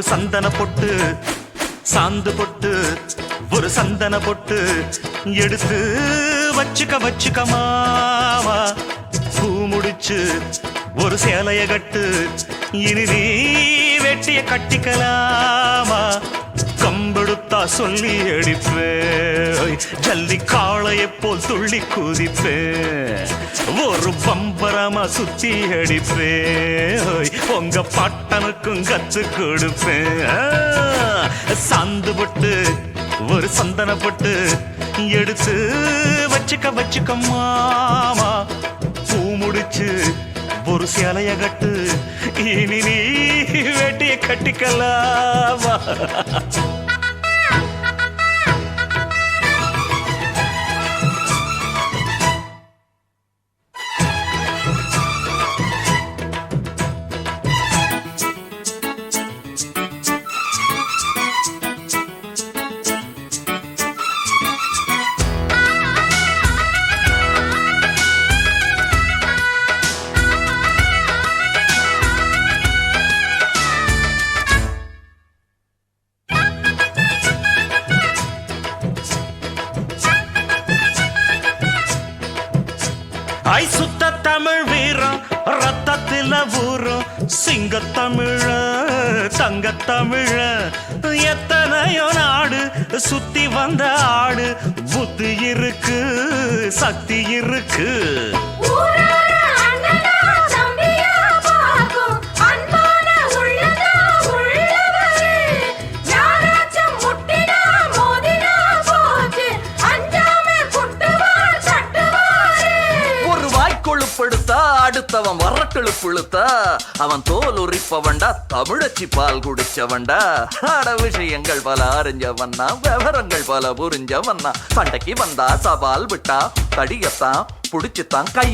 சந்தன பொட்டு சாந்து பொட்டு ஒரு சந்தன பொட்டு எடுத்து வச்சுக்க மாமா பூ முடிச்சு ஒரு சேலைய கட்டு இனி நீ வெட்டிய கட்டிக்கலாமா கம்பெடுத்தா சொல்லி அடிப்பேன் ஜல்லி காளைய போல் துள்ளி குதிப்பேன் ஒரு பம்பரமா சுத்தி அடிப்பேன் உங்க பாட்டனுக்கும் கத்து கொடுப்பேன் சாந்து போட்டு ஒரு சந்தன போட்டு எடுத்து வச்சுக்க மாமா பூ முடிச்சு ஒரு சேலைய கட்டு இனி நீ வெட்டிய கட்டிக்கலாமா ஐ சுத்த தமிழ் வீரம் ரத்தத்தில ஊரும் சிங்க தமிழ தங்க தமிழ எத்தனையோ நாடு சுத்தி வந்த ஆடு புத்தி இருக்கு சக்தி இருக்கு அடுத்தவன் வரட்டெழு புழுத்தா அவன் தோல் உரிப்பவன்டா தமிழச்சி பால் குடிச்சவன்டா அட விஷயங்கள் பல அறிஞ்சவன்னா விவரங்கள் பல புரிஞ்சவன்னா சண்டைக்கு வந்தா சவால் விட்டா தடியத்தான் புடிச்சுத்தான் கை